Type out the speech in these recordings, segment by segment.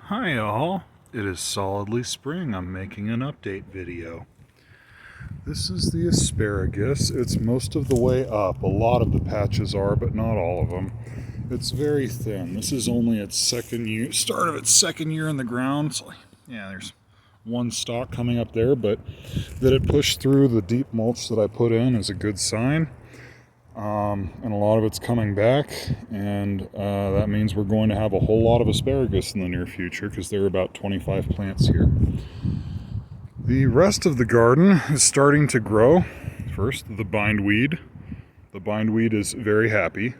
Hi all, it is solidly spring. I'm making an update video. This is the asparagus. It's most of the way up. A lot of the patches are, but not all of them. It's very thin. This is only its start of its second year in the ground. So, yeah, there's one stalk coming up there, but that it pushed through the deep mulch that I put in is a good sign. And a lot of it's coming back, and that means we're going to have a whole lot of asparagus in the near future because there are about 25 plants here. The rest of the garden is starting to grow. First, the bindweed. The bindweed is very happy.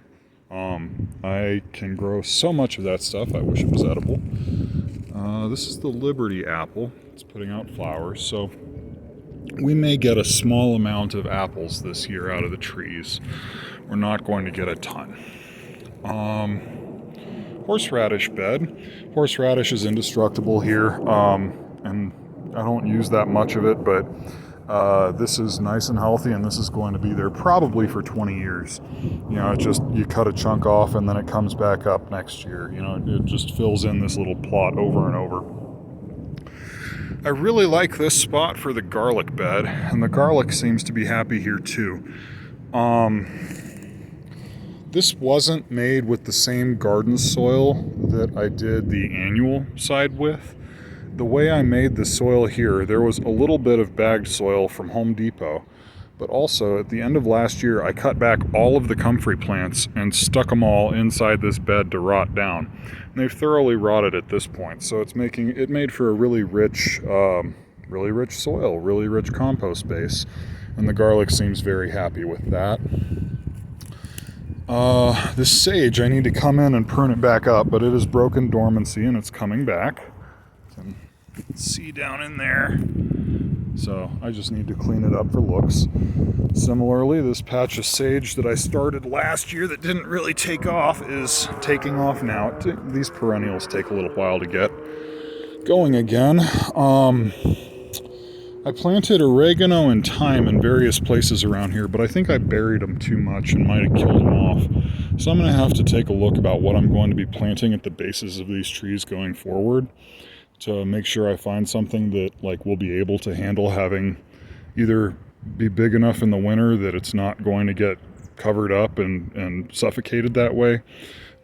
I can grow so much of that stuff, I wish it was edible. This is the Liberty apple. It's putting out flowers, so we may get a small amount of apples this year out of the trees. We're not going to get a ton. Horseradish bed. Horseradish is indestructible here, and I don't use that much of it, but this is nice and healthy, and this is going to be there probably for 20 years. You know, it just, you cut a chunk off and then it comes back up next year. You know, it just fills in this little plot over and over. I really like this spot for the garlic bed, and the garlic seems to be happy here too. This wasn't made with the same garden soil that I did the annual side with. The way I made the soil here, there was a little bit of bagged soil from Home Depot, but also at the end of last year I cut back all of the comfrey plants and stuck them all inside this bed to rot down. And they've thoroughly rotted at this point, so it made for a really rich soil, really rich compost base, and the garlic seems very happy with that. This sage, I need to come in and prune it back up, but it has broken dormancy and it's coming back. You can see down in there. So I just need to clean it up for looks. Similarly, this patch of sage that I started last year that didn't really take off is taking off now. These perennials take a little while to get going again. I planted oregano and thyme in various places around here, but I think I buried them too much and might have killed them off. So I'm going to have to take a look about what I'm going to be planting at the bases of these trees going forward, to make sure I find something that will be able to handle having either be big enough in the winter that it's not going to get covered up and suffocated that way,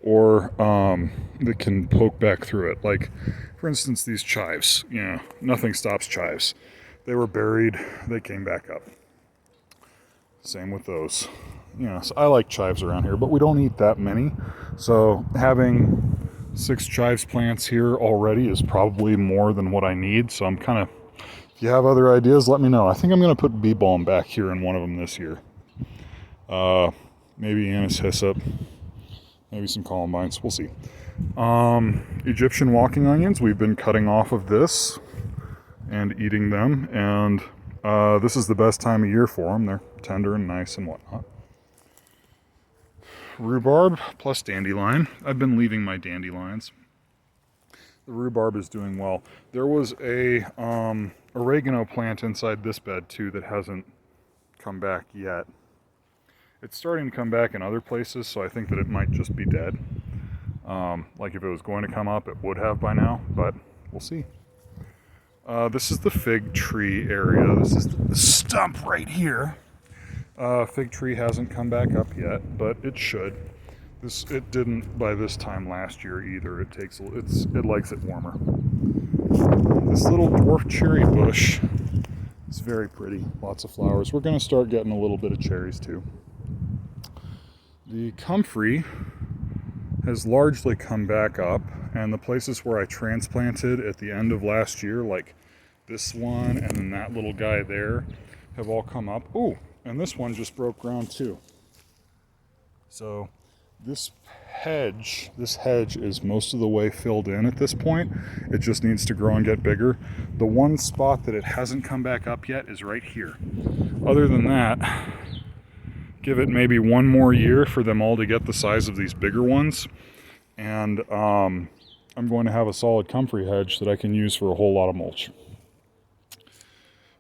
or that can poke back through it. Like, for instance, these chives. You know, nothing stops chives. They were buried, they came back up. Same with those. You know, so I like chives around here, but we don't eat that many. So having 6 chives plants here already is probably more than what I need. So I'm kind of, if you have other ideas, let me know. I think I'm going to put bee balm back here in one of them this year. Maybe anise hyssop, maybe some columbines, we'll see. Egyptian walking onions, we've been cutting off of this and eating them, and this is the best time of year for them. They're tender and nice and whatnot. Rhubarb plus dandelion. I've been leaving my dandelions. The rhubarb is doing well. There was a oregano plant inside this bed too that hasn't come back yet. It's starting to come back in other places, so I think that it might just be dead. Like if it was going to come up, it would have by now, but we'll see. This is the fig tree area. This is the stump right here. Fig tree hasn't come back up yet, but it should. It didn't by this time last year either. It likes it warmer. This little dwarf cherry bush is very pretty. Lots of flowers. We're going to start getting a little bit of cherries too. The comfrey has largely come back up, and the places where I transplanted at the end of last year, like this one and then that little guy there, have all come up. Ooh, and this one just broke ground too. So this hedge is most of the way filled in at this point. It just needs to grow and get bigger. The one spot that it hasn't come back up yet is right here. Other than that, give it maybe one more year for them all to get the size of these bigger ones, and I'm going to have a solid comfrey hedge that I can use for a whole lot of mulch.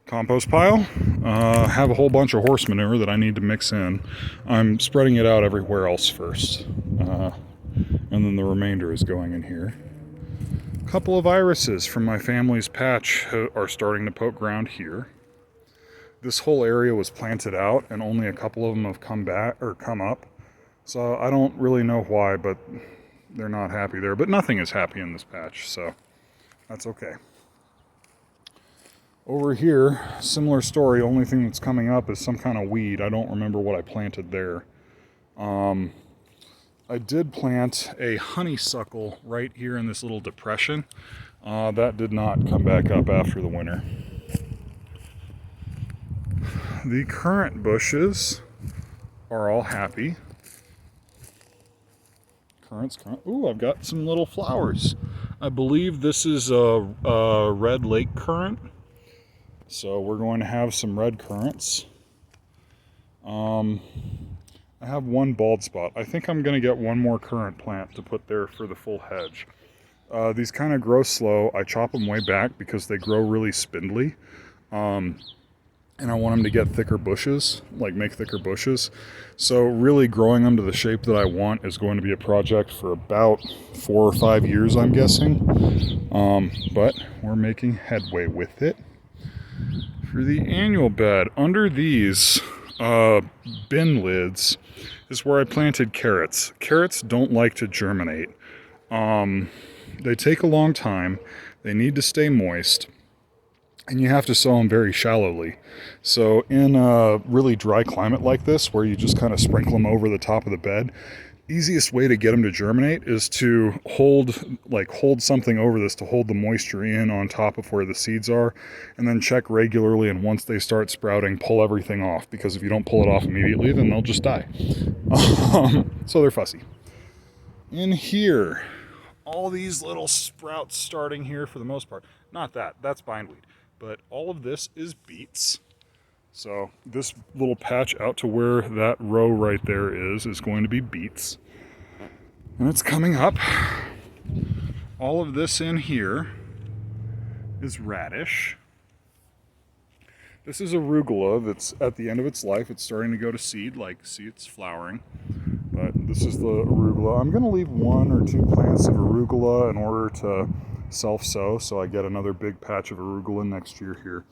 Compost pile. Have a whole bunch of horse manure that I need to mix in. I'm spreading it out everywhere else first, and then the remainder is going in here. couple of irises from my family's patch are starting to poke ground here. This whole area was planted out and only a couple of them have come back or come up. So I don't really know why, but they're not happy there. But nothing is happy in this patch, so that's okay. Over here, similar story. Only thing that's coming up is some kind of weed. I don't remember what I planted there. I did plant a honeysuckle right here in this little depression. That did not come back up after the winter. The currant bushes are all happy. Currants. Ooh, I've got some little flowers. I believe this is a red lake currant. So we're going to have some red currants. I have one bald spot. I think I'm going to get one more currant plant to put there for the full hedge. These kind of grow slow. I chop them way back because they grow really spindly. And I want them to get thicker bushes, like make thicker bushes. So really growing them to the shape that I want is going to be a project for about 4 or 5 years, I'm guessing. But we're making headway with it. For the annual bed, under these bin lids is where I planted carrots. Carrots don't like to germinate. They take a long time. They need to stay moist. And you have to sow them very shallowly. So in a really dry climate like this, where you just kind of sprinkle them over the top of the bed, easiest way to get them to germinate is to hold something over this to hold the moisture in on top of where the seeds are, and then check regularly, and once they start sprouting, pull everything off, because if you don't pull it off immediately, then they'll just die. So they're fussy. In here, all these little sprouts starting here for the most part. Not that, that's bindweed. But all of this is beets. So this little patch out to where that row right there is going to be beets. And it's coming up. All of this in here is radish. This is arugula that's at the end of its life. It's starting to go to seed, see it's flowering. But this is the arugula. I'm going to leave 1 or 2 plants of arugula in order to self-sow, so I get another big patch of arugula next year here.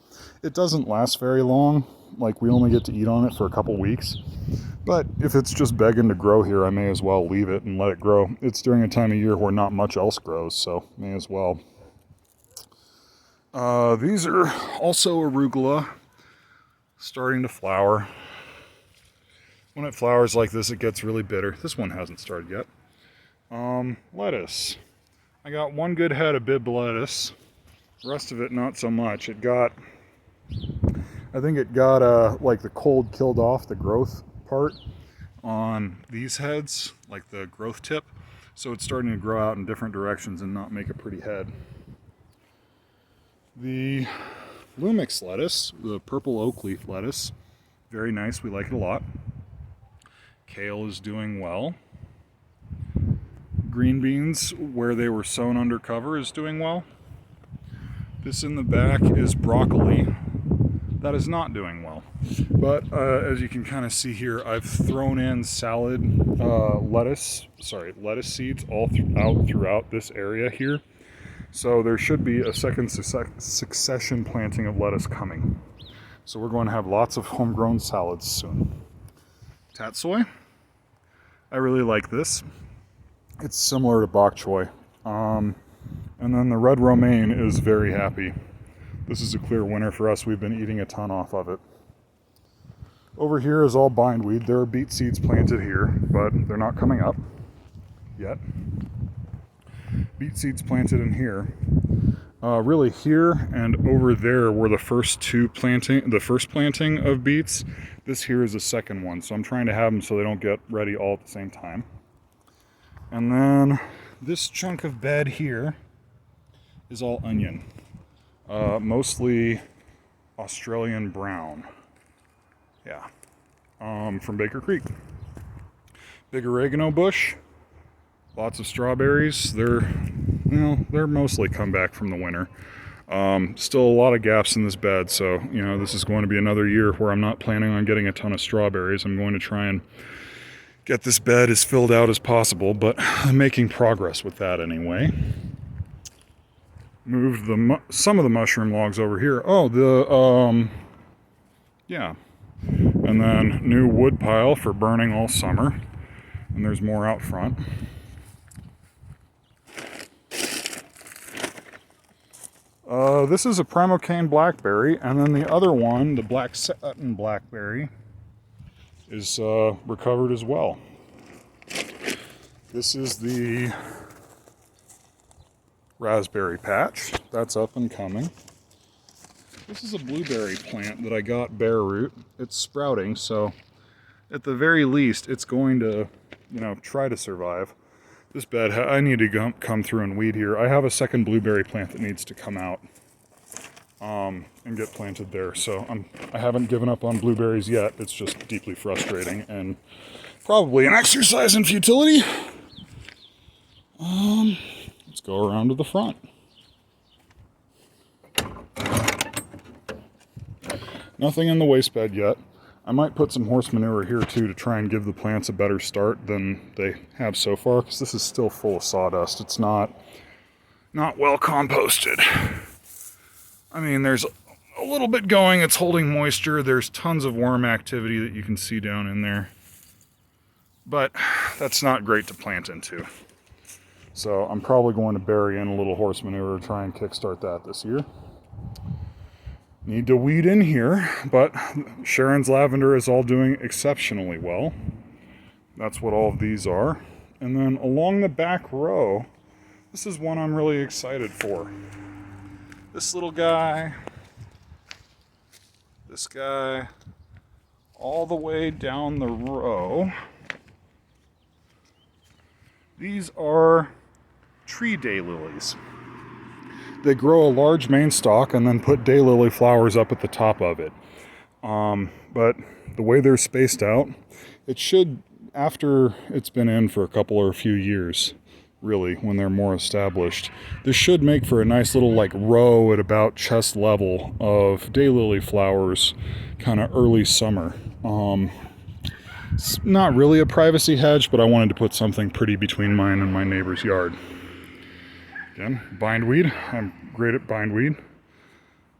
It doesn't last very long, we only get to eat on it for a couple weeks, but if it's just begging to grow here, I may as well leave it and let it grow. It's during a time of year where not much else grows, so may as well. These are also arugula, starting to flower. When it flowers like this, it gets really bitter. This one hasn't started yet. Lettuce. I got 1 good head of Bibb lettuce. The rest of it, not so much. I think it got the cold killed off the growth part on these heads, the growth tip. So it's starting to grow out in different directions and not make a pretty head. The Lumix lettuce, the purple oak leaf lettuce, very nice. We like it a lot. Kale is doing well. Green beans, where they were sown under cover, is doing well. This in the back is broccoli. That is not doing well. But as you can kind of see here, I've thrown in lettuce seeds all throughout this area here. So there should be a second succession planting of lettuce coming. So we're going to have lots of homegrown salads soon. Tatsoi. I really like this. It's similar to bok choy. And then the red romaine is very happy. This is a clear winner for us. We've been eating a ton off of it. Over here is all bindweed. There are beet seeds planted here, but they're not coming up yet. Beet seeds planted in here. Really here and over there were the first planting of beets. This here is the second one, so I'm trying to have them so they don't get ready all at the same time. And then this chunk of bed here is all onion, mostly Australian brown. Yeah, from Baker Creek. Big oregano bush, lots of strawberries. They're mostly come back from the winter. Still a lot of gaps in this bed, so this is going to be another year where I'm not planning on getting a ton of strawberries. I'm going to try and get this bed as filled out as possible, but I'm making progress with that anyway. moved some of the mushroom logs over here. Oh, yeah. And then new wood pile for burning all summer. And there's more out front. This is a Primocane blackberry, and then the other one, the black satin blackberry, is recovered as well. This is the raspberry patch. That's up and coming. This is a blueberry plant that I got bare root. It's sprouting, so at the very least, it's going to, try to survive. This bed, I need to come through and weed here. I have a second blueberry plant that needs to come out and get planted there. So I haven't given up on blueberries yet. It's just deeply frustrating and probably an exercise in futility. Let's go around to the front. Nothing in the waste bed yet. I might put some horse manure here too to try and give the plants a better start than they have so far, because this is still full of sawdust. It's not well composted. I mean, there's a little bit going. It's holding moisture. There's tons of worm activity that you can see down in there. But that's not great to plant into. So I'm probably going to bury in a little horse manure to try and kickstart that this year. Need to weed in here, but Sharon's lavender is all doing exceptionally well. That's what all of these are. And then along the back row, this is one I'm really excited for. This little guy, this guy, all the way down the row. These are tree daylilies. They grow a large main stalk and then put daylily flowers up at the top of it. But the way they're spaced out, it should, after it's been in for a couple or a few years, really, when they're more established, this should make for a nice little row at about chest level of daylily flowers, kind of early summer. It's not really a privacy hedge, but I wanted to put something pretty between mine and my neighbor's yard. Again, bindweed. I'm great at bindweed.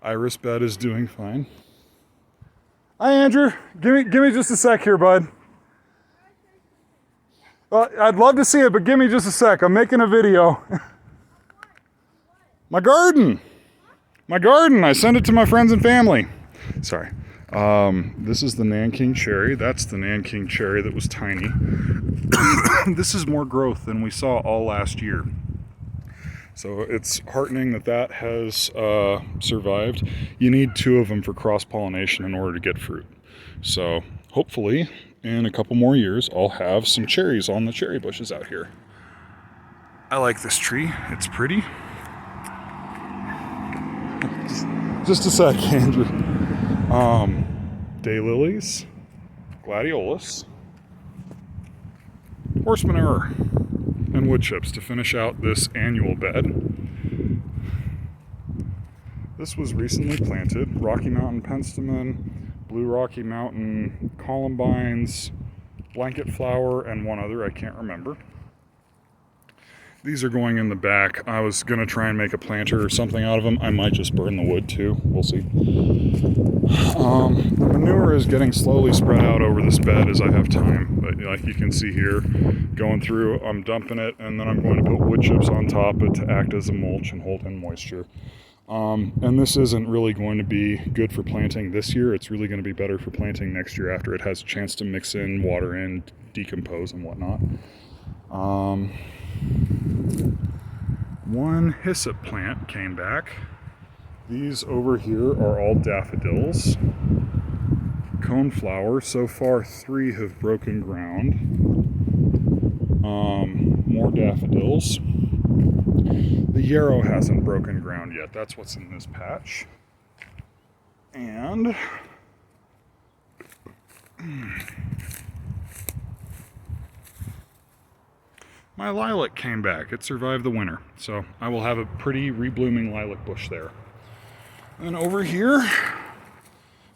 Iris bed is doing fine. Hi, Andrew. Give me just a sec here, bud. I'd love to see it, but give me just a sec. I'm making a video. My garden. My garden. I send it to my friends and family. Sorry. This is the Nanking cherry. That's the Nanking cherry that was tiny. This is more growth than we saw all last year. So it's heartening that has survived. You need 2 of them for cross-pollination in order to get fruit. So hopefully in a couple more years I'll have some cherries on the cherry bushes out here. I like this tree. It's pretty. Just a sec, Andrew. Daylilies, gladiolus, horse manure, and wood chips to finish out this annual bed. This was recently planted. Rocky Mountain penstemon, Blue Rocky Mountain columbines, blanket flower, and one other I can't remember. These are going in the back. I was going to try and make a planter or something out of them. I might just burn the wood too. We'll see. The manure is getting slowly spread out over this bed as I have time. But like you can see here, going through, I'm dumping it, and then I'm going to put wood chips on top of it to act as a mulch and hold in moisture. And this isn't really going to be good for planting this year. It's really going to be better for planting next year after it has a chance to mix in, water in, decompose, and whatnot. One hyssop plant came back. These over here are all daffodils. Coneflower, so far 3 have broken ground. More daffodils. The yarrow hasn't broken ground yet. That's what's in this patch. And my lilac came back. It survived the winter. So I will have a pretty reblooming lilac bush there. And over here,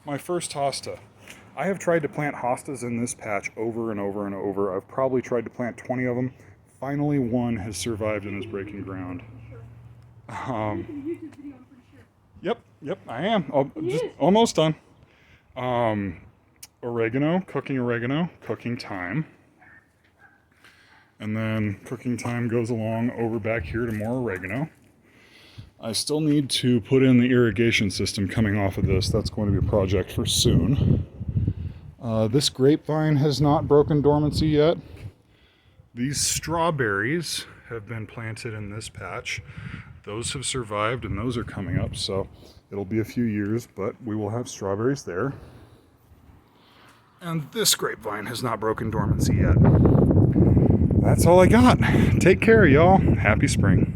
my first hosta. I have tried to plant hostas in this patch over and over and over. I've probably tried to plant 20 of them. Finally, one has survived and is breaking ground. Yep, I am. Just almost done. Oregano, cooking thyme. And then cooking thyme goes along over back here to more oregano. I still need to put in the irrigation system coming off of this. That's going to be a project for soon. This grapevine has not broken dormancy yet. These strawberries have been planted in this patch. Those have survived and those are coming up, so it'll be a few years, but we will have strawberries there. And this grapevine has not broken dormancy yet. That's all I got. Take care, y'all. Happy spring.